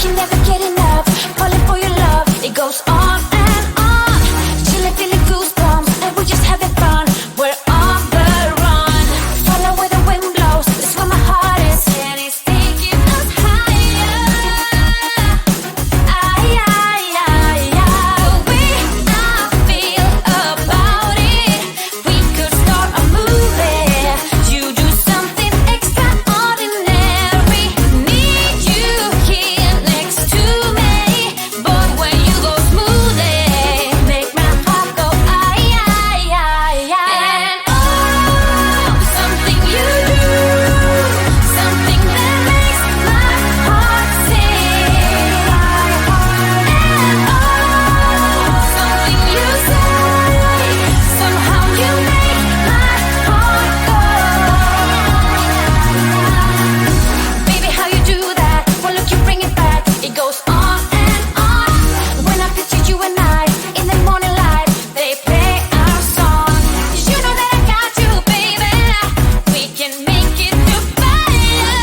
can never get enough. Falling for your love, it goes on and on. Chilling, feeling goosebumps, and we're just having fun. We're on the run. Follow where the wind blows, that's where my heart is, and it's taking us higher. The way I feel about it, we could start a movie. You do something extraordinary. Need you here next to me. Boy, when you go smoothly, make my heart go and oh, something you do, something that makes my heart sing. And oh, something you say, somehow you make my heart go. Baby, how you do that? Well, look, you bring it back. It goes on and on. When I picture you and I in the morning light, they play our song. You know that I got you, baby. We can make it to fire.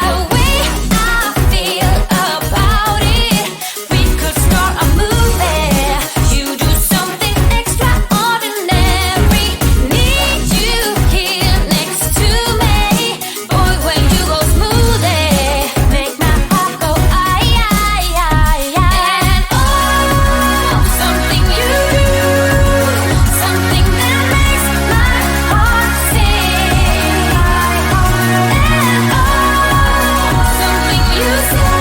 The way I feel about it, we could start a movie. You do something extraordinary. Need you here next to me. Boy, when you go smoothly, make my heart go and oh, something you do, something that makes my heart sing. And oh, something you say,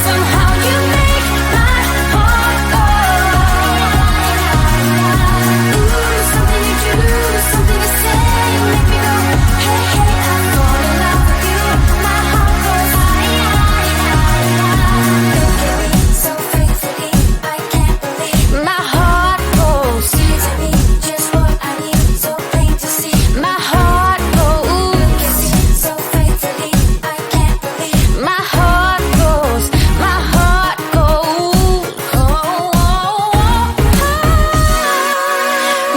somehow you make my heart go. Ooh, something you do, something you say, make me go, hey, hey, I fall in love with you. My heart goes look at me so faithfully, I can't believe. My heart goes to me, just what I need, so plain to see. My heart goes, look at me so faithfully, I can't believe. My heart goes, my heart goes.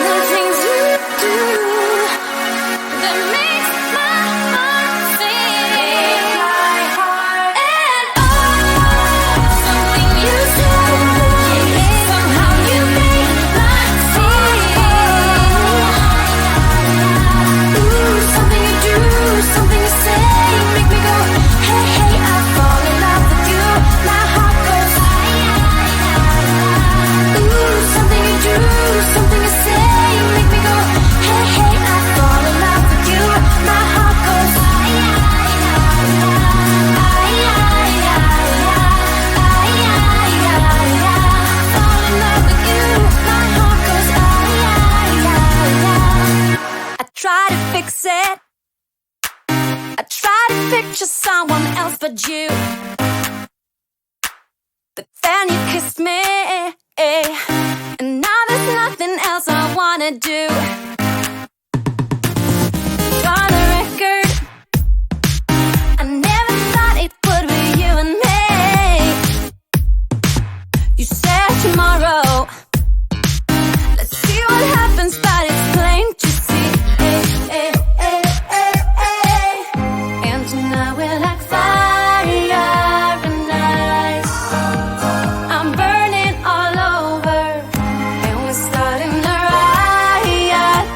The things you do that makes my heart sing. And oh, something you say, somehow you make my sing. Ooh, something you do, something you say, make me go, hey, hey, I fall in love with you. My heart goes ooh, something you do, something you say, make me go, hey, hey, I fall in love with you. My heart goes fall in love with you. My heart goes I try to fix it, I try to picture someone else but you. But then you kissed me, and now there's nothing else I wanna do. For the record, I never thought it would be you and me. You said tomorrow, let's see what happens, but it's plain to see. And tonight we're like fire and ice. I'm burning all over, and we're starting to riot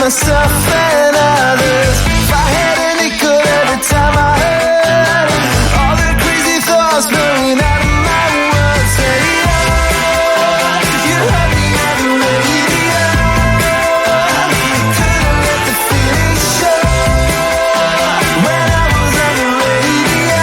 myself and others. If I had a nickel every time I heard all the crazy thoughts blowing out of my world. Say, oh, you heard me on the radio. Couldn't let the feeling show when I was on the radio.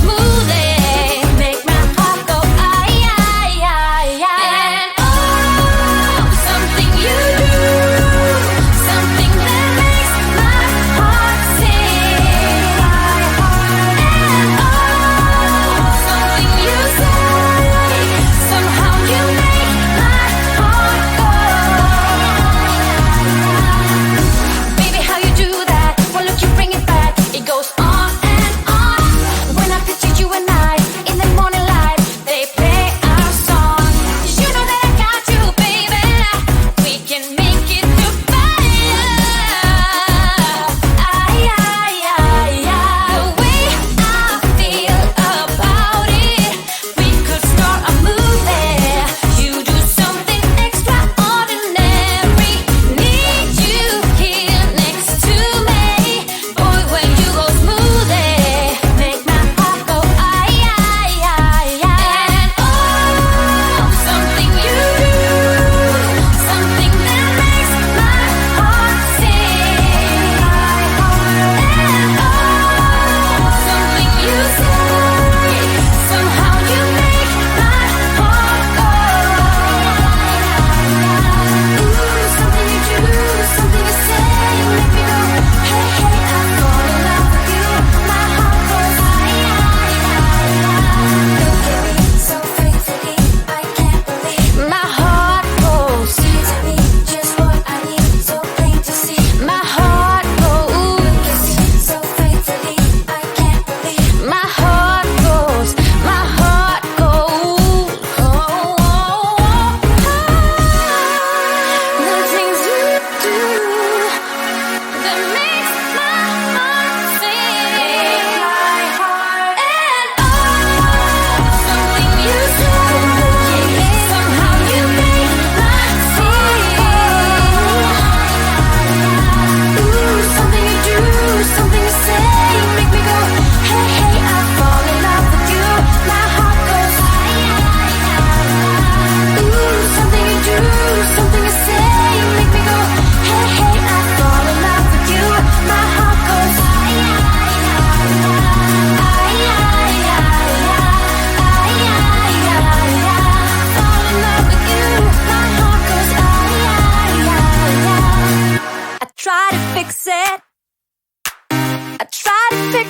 Smooth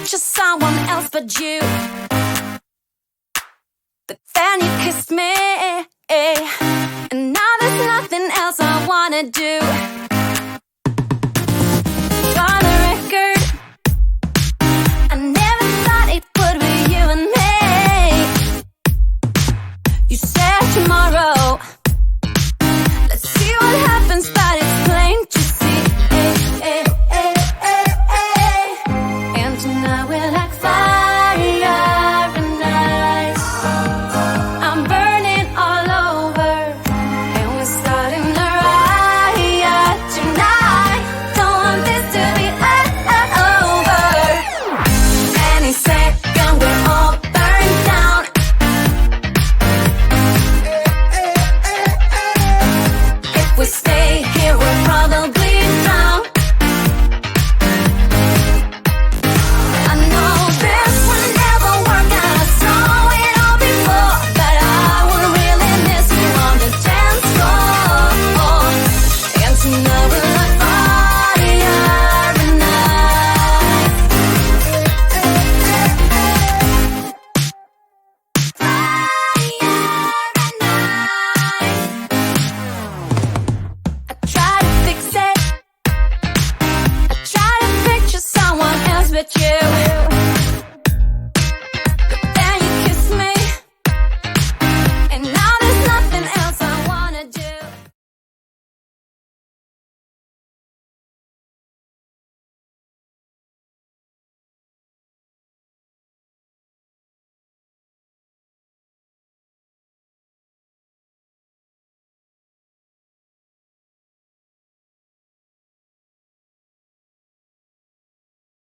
just someone else but you. But then you kissed me, and now there's nothing else I wanna do.